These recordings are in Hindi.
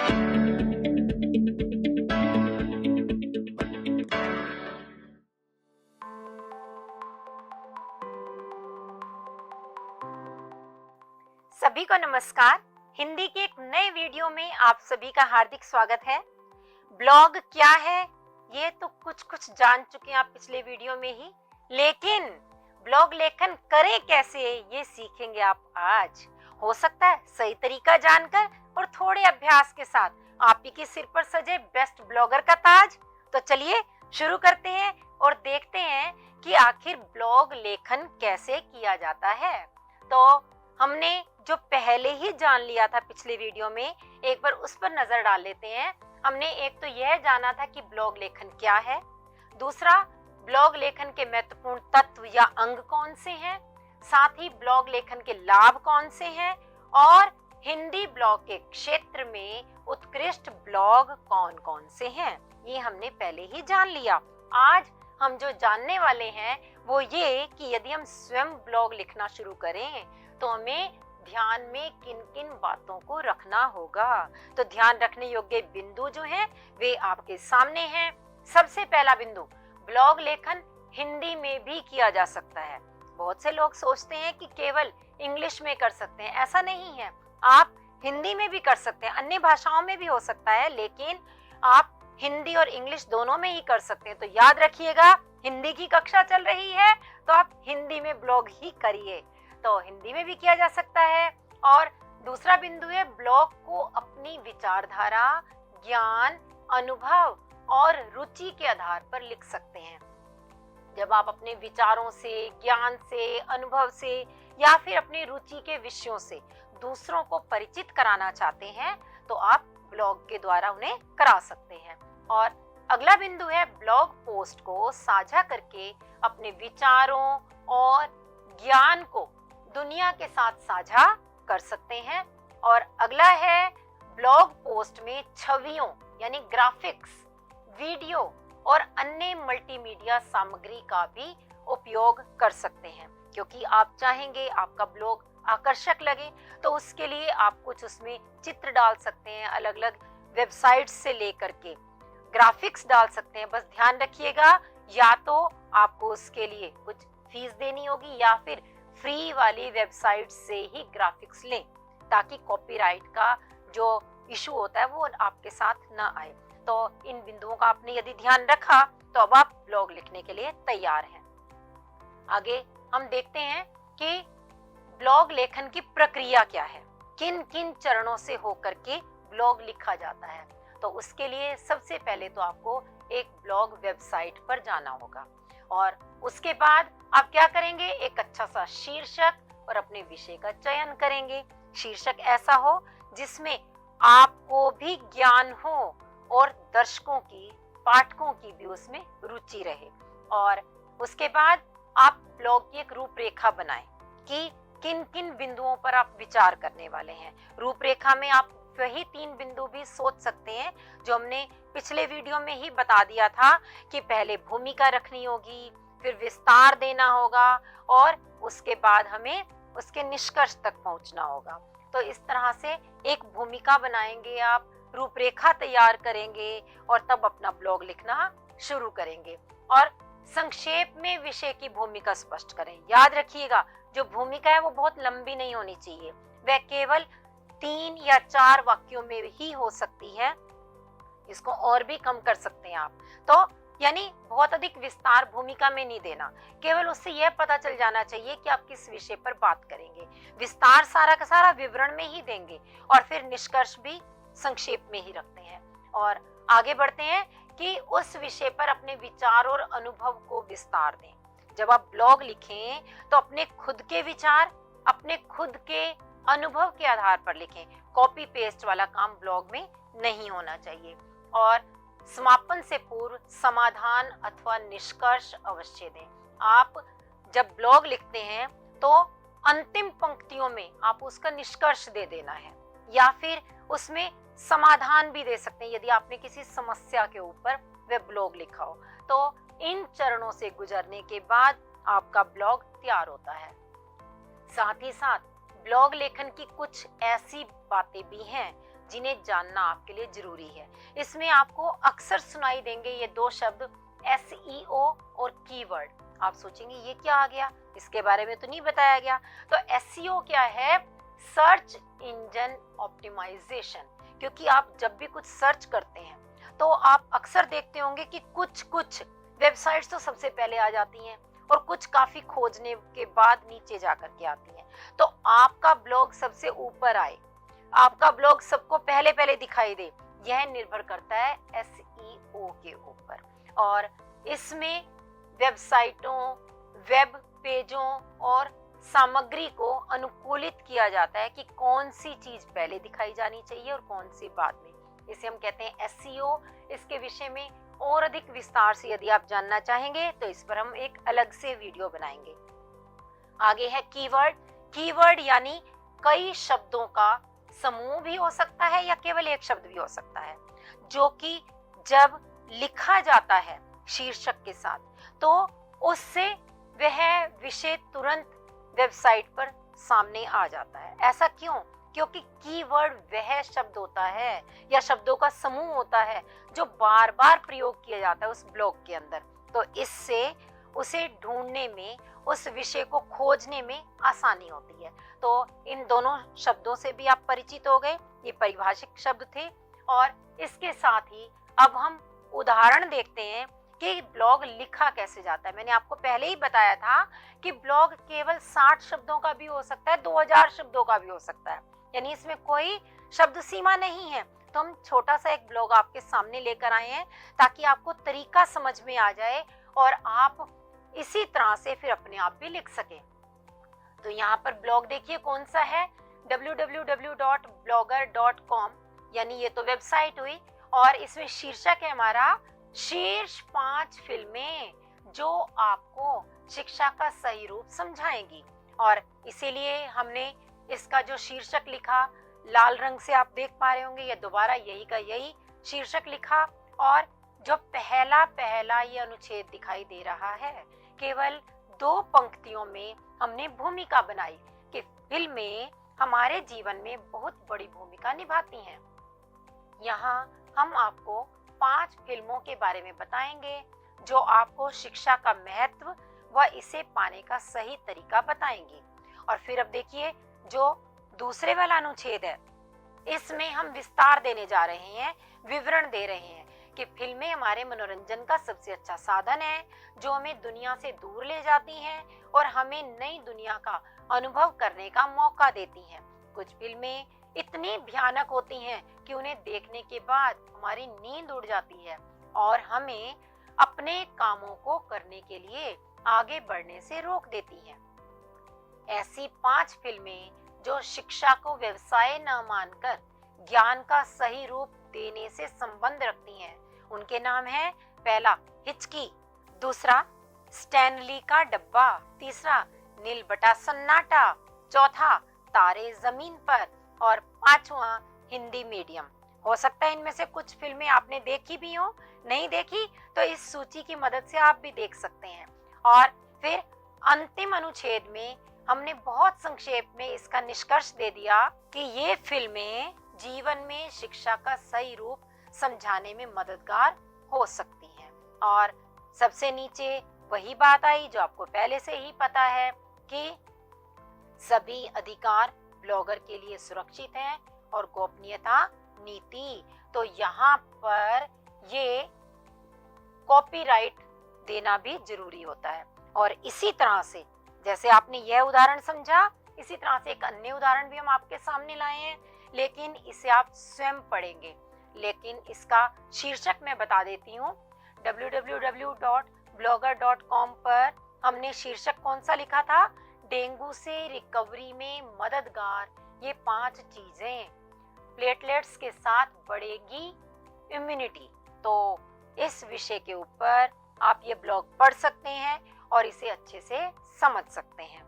सभी को नमस्कार। हिंदी के एक नए वीडियो में आप सभी का हार्दिक स्वागत है। ब्लॉग क्या है ये तो कुछ जान चुके हैं आप पिछले वीडियो में ही, लेकिन ब्लॉग लेखन करें कैसे ये सीखेंगे आप आज। हो सकता है सही तरीका जानकर और थोड़े अभ्यास के साथ आप ही के सिर पर सजे बेस्ट ब्लॉगर का ताज। तो चलिए शुरू करते हैं और देखते हैं कि आखिर ब्लॉग लेखन कैसे किया जाता है। तो हमने जो पहले ही जान लिया था पिछले वीडियो में, एक बार उस पर नजर डाल लेते हैं। हमने एक तो यह जाना था कि ब्लॉग लेखन क्या है, दूसरा ब्लॉग लेखन के महत्वपूर्ण तत्व या अंग कौन से हैं, साथ ही ब्लॉग लेखन के लाभ कौन से हैं और हिंदी ब्लॉग के क्षेत्र में उत्कृष्ट ब्लॉग कौन कौन से हैं, ये हमने पहले ही जान लिया। आज हम जो जानने वाले हैं वो ये कि यदि हम स्वयं ब्लॉग लिखना शुरू करें तो हमें ध्यान में किन किन बातों को रखना होगा। तो ध्यान रखने योग्य बिंदु जो हैं वे आपके सामने हैं। सबसे पहला बिंदु, ब्लॉग लेखन हिंदी में भी किया जा सकता है। बहुत से लोग सोचते हैं कि केवल इंग्लिश में कर सकते हैं, ऐसा नहीं है। आप हिंदी में भी कर सकते हैं, अन्य भाषाओं में भी हो सकता है, लेकिन आप हिंदी और इंग्लिश दोनों में ही कर सकते हैं। तो याद रखिएगा, हिंदी की कक्षा चल रही है तो आप हिंदी में ब्लॉग ही करिए। तो हिंदी में भी किया जा सकता है। और दूसरा बिंदु है, ब्लॉग को अपनी विचारधारा, ज्ञान, अनुभव और रुचि के आधार पर लिख सकते हैं। जब आप अपने विचारों से, ज्ञान से, अनुभव से या फिर अपनी रुचि के विषयों से दूसरों को परिचित कराना चाहते हैं तो आप ब्लॉग के द्वारा उन्हें करा सकते हैं। और अगला बिंदु है, ब्लॉग पोस्ट को साझा करके अपने विचारों और ज्ञान को दुनिया के साथ साझा कर सकते हैं। और अगला है, ब्लॉग पोस्ट में छवियों यानी ग्राफिक्स, वीडियो और अन्य मल्टीमीडिया सामग्री का भी उपयोग कर सकते हैं, क्योंकि आप चाहेंगे आपका ब्लॉग आकर्षक लगे तो उसके लिए आप कुछ उसमें चित्र डाल सकते हैं, अलग अलग वेबसाइट्स से लेकर के ग्राफिक्स डाल सकते हैं। बस ध्यान रखिएगा, या तो आपको उसके लिए कुछ फीस देनी होगी या फिर फ्री वाली वेबसाइट से ही ग्राफिक्स लें, ताकि कॉपीराइट का जो इशू होता है वो आपके साथ ना आए। तो इन बिंदुओं का आपने यदि ध्यान रखा तो अब आप ब्लॉग लिखने के लिए तैयार हैं। आगे हम देखते हैं कि ब्लॉग लेखन की प्रक्रिया क्या है, किन किन चरणों से होकर के ब्लॉग लिखा जाता है। तो उसके लिए सबसे पहले तो आपको एक ब्लॉग वेबसाइट पर जाना होगा और उसके बाद आप क्या करेंगे, एक अच्छा सा शीर्षक और अपने विषय का चयन करेंगे। शीर्षक ऐसा हो जिसमें आपको भी ज्ञान हो और दर्शकों की, पाठकों की भी उसमें रुचि रहे। और उसके बाद आप ब्लॉग की एक रूपरेखा बनाएं कि किन किन बिंदुओं पर आप विचार करने वाले हैं। रूपरेखा में आप वही 3 बिंदु भी सोच सकते हैं जो हमने पिछले वीडियो में ही बता दिया था कि पहले भूमिका रखनी होगी, फिर विस्तार देना होगा और उसके बाद हमें उसके निष्कर्ष तक पहुंचना होगा। तो इस तरह से एक भूमिका बनाएंगे आप, रूपरेखा तैयार करेंगे और तब अपना ब्लॉग लिखना शुरू करेंगे। और संक्षेप में विषय की भूमिका स्पष्ट करें। याद रखिएगा, जो भूमिका है वो बहुत लंबी नहीं होनी चाहिए, वह केवल 3 या 4 वाक्यों में ही हो सकती है। इसको और भी कम कर सकते हैं आप। तो यानी बहुत अधिक विस्तार भूमिका में नहीं देना, केवल उससे यह पता चल जाना चाहिए कि आप किस विषय पर बात करेंगे। विस्तार सारा का सारा विवरण में ही देंगे और फिर निष्कर्ष भी संक्षेप में ही रखते हैं। और आगे बढ़ते हैं कि उस विषय पर अपने विचार और अनुभव को विस्तार दें। जब आप ब्लॉग लिखें तो अपने खुद के विचार, अपने खुद के अनुभव के आधार पर लिखें। कॉपी पेस्ट वाला काम ब्लॉग में नहीं होना चाहिए। और समापन से पूर्व समाधान अथवा निष्कर्ष अवश्य दें। आप जब ब्लॉग लिखते हैं तो अंतिम पंक्तियों में आप उसका निष्कर्ष दे देना है, या फिर उसमें समाधान भी दे सकते हैं यदि आपने किसी समस्या के ऊपर वह ब्लॉग लिखा हो। तो इन चरणों से गुजरने के बाद आपका ब्लॉग तैयार होता है। साथ ही साथ ब्लॉग लेखन की कुछ ऐसी बातें भी हैं जिन्हें जानना आपके लिए जरूरी है। इसमें आपको अक्सर सुनाई देंगे ये दो शब्द, SEO और कीवर्ड। आप सोचेंगे ये क्या आ गया, इसके बारे में तो नहीं बताया गया। तो SEO क्या है? Search engine optimisation. क्योंकि आप जब भी कुछ सर्च करते हैं तो आप अक्सर देखते होंगे कि कुछ वेबसाइट्स तो सबसे पहले आ जाती हैं और कुछ काफी खोजने के बाद नीचे जाकर के आती हैं। तो आपका ब्लॉग सबसे ऊपर आए, आपका ब्लॉग सबको पहले पहले दिखाई दे, यह निर्भर करता है SEO के ऊपर। और इसमें वेबसाइटों, वेब पेजों और सामग्री को अनुकूलित किया जाता है कि कौन सी चीज पहले दिखाई जानी चाहिए और कौन सी बाद में। इसे हम कहते हैं SEO। इसके विषय में और अधिक विस्तार से यदि आप जानना चाहेंगे तो इस पर हम एक अलग से वीडियो बनाएंगे। आगे है कीवर्ड। कीवर्ड यानी कई शब्दों का समूह भी हो सकता है या केवल एक शब्द भी हो सकता है, जो कि जब लिखा जाता है शीर्षक के साथ तो उससे वह विषय तुरंत वेबसाइट पर सामने आ जाता है। ऐसा क्यों? क्योंकि कीवर्ड वह शब्द होता है या शब्दों का समूह होता है जो बार बार प्रयोग किया जाता है उस ब्लॉग के अंदर। तो इससे उसे ढूंढने में, उस विषय को खोजने में आसानी होती है। तो इन दोनों शब्दों से भी आप परिचित हो गए, ये परिभाषिक शब्द थे। और इसके साथ ही अब हम उदाहरण देखते हैं कि ब्लॉग लिखा कैसे जाता है। मैंने आपको पहले ही बताया था कि ब्लॉग केवल 60 शब्दों का भी हो सकता है, 2000 शब्दों का भी हो सकता है, यानी इसमें कोई शब्द सीमा नहीं है। तो हम छोटा सा एक ब्लॉग आपके सामने लेकर आए हैं ताकि आपको तरीका समझ में आ जाए और आप इसी तरह से फिर अपने आप भी लिख सकें। तो यहाँ पर ब्लॉग देखिए कौन सा है, www.blogger.com, यानी ये तो वेबसाइट हुई। और इसमें शीर्षक है हमारा शीर्ष 5 फिल्में जो आपको शिक्षा का सही रूप समझाएंगी। और इसीलिए हमने इसका जो शीर्षक लिखा लाल रंग से आप देख पा रहे होंगे, ये दोबारा यही का यही शीर्षक लिखा। और जो पहला ये अनुच्छेद दिखाई दे रहा है, केवल 2 पंक्तियों में हमने भूमिका बनाई कि फिल्में हमारे जीवन में बहुत बड़ी भूमिका निभाती हैं। यहाँ हम आपको 5 फिल्मों के बारे में बताएंगे जो आपको शिक्षा का महत्व व इसे पाने का सही तरीका बताएंगी। और फिर अब देखिए जो दूसरे वाला अनुच्छेद है, इसमें हम विस्तार देने जा रहे हैं, विवरण दे रहे हैं कि फिल्में हमारे मनोरंजन का सबसे अच्छा साधन है जो हमें दुनिया से दूर ले जाती हैं और हमें नई दुनिया का अनुभव करने का मौका देती हैं। कुछ फिल्में इतनी भयानक होती हैं कि उन्हें देखने के बाद हमारी नींद उड़ जाती है और हमें अपने कामों को करने के लिए आगे बढ़ने से रोक देती हैं। ऐसी 5 फिल्में जो शिक्षा को व्यवसाय न मानकर ज्ञान का सही रूप देने से संबंध रखती हैं, उनके नाम है, पहला हिचकी, दूसरा स्टैनली का डब्बा, तीसरा नील बटा सन्नाटा, चौथा तारे जमीन पर और 5वां हिंदी मीडियम। हो सकता है इनमें से कुछ फिल्में आपने देखी भी हो, नहीं देखी तो इस सूची की मदद से आप भी देख सकते हैं। और फिर अंतिम अनुच्छेद में हमने बहुत संक्षेप में इसका निष्कर्ष दे दिया कि ये फिल्में जीवन में शिक्षा का सही रूप समझाने में मददगार हो सकती हैं। और सबसे नीचे वही बात आई जो आपको पहले से ही पता है कि सभी अधिकार ब्लॉगर के लिए सुरक्षित हैं और गोपनीयता नीति। तो यहाँ पर ये कॉपीराइट देना भी जरूरी होता है। और इसी तरह से जैसे आपने यह उदाहरण समझा, इसी तरह से एक अन्य उदाहरण भी हम आपके सामने लाए हैं, लेकिन इसे आप स्वयं पढ़ेंगे। लेकिन इसका शीर्षक मैं बता देती हूँ, www.blogger.com पर हमने शीर्षक कौन सा लिखा था, डेंगू से रिकवरी में मददगार ये 5 चीजें, प्लेटलेट्स के साथ बढ़ेगी इम्यूनिटी। तो इस विषय के ऊपर आप ये ब्लॉग पढ़ सकते हैं और इसे अच्छे से समझ सकते हैं।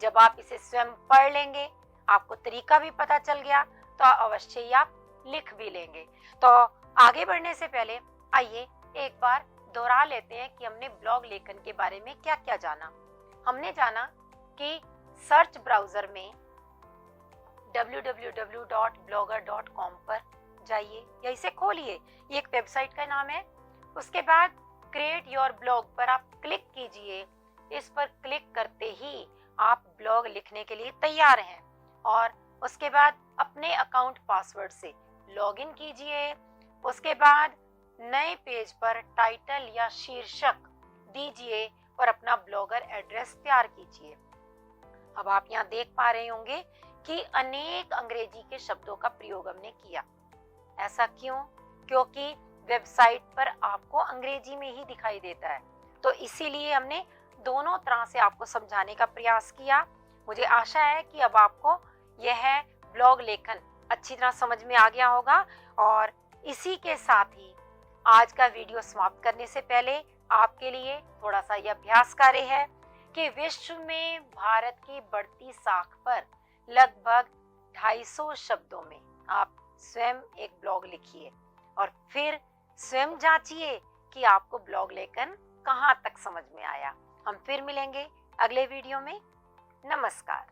जब आप इसे स्वयं पढ़ लेंगे, आपको तरीका भी पता चल गया, तो अवश्य ही आप लिख भी लेंगे। तो आगे बढ़ने से पहले आइए एक बार दोहरा लेते हैं कि हमने ब्लॉग लेखन के बारे में क्या क्या जाना। हमने जाना कि सर्च ब्राउजर में www.blogger.com पर जाइए या इसे खोलिए, ये एक वेबसाइट का नाम है। उसके बाद क्रिएट योर ब्लॉग पर आप क्लिक कीजिए। इस पर क्लिक करते ही आप ब्लॉग लिखने के लिए तैयार हैं और उसके बाद अपने अकाउंट पासवर्ड से लॉगिन कीजिए। उसके बाद नए पेज पर टाइटल या शीर्षक दीजिए और अपना ब्लॉगर एड्रेस तैयार कीजिए। अब आप यहाँ देख पा रहे होंगे कि अनेक अंग्रेजी के शब्दों का प्रयोग हमने किया। ऐसा क्यों? क्योंकि वेबसाइट पर आपको अंग्रेजी में ही दिखाई देता है, तो इसीलिए हमने दोनों तरह से आपको समझाने का प्रयास किया। मुझे आशा है कि अब आपको यह ब्लॉग लेखन अच्छी तरह समझ में आ गया होगा। और इसी के साथ ही आज का वीडियो समाप्त करने से पहले आपके लिए थोड़ा सा यह अभ्यास कार्य है कि विश्व में भारत की बढ़ती साख पर लगभग 250 शब्दों में आप स्वयं एक ब्लॉग लिखिए और फिर स्वयं जांचिए कि आपको ब्लॉग लेखन कहाँ तक समझ में आया। हम फिर मिलेंगे अगले वीडियो में। नमस्कार।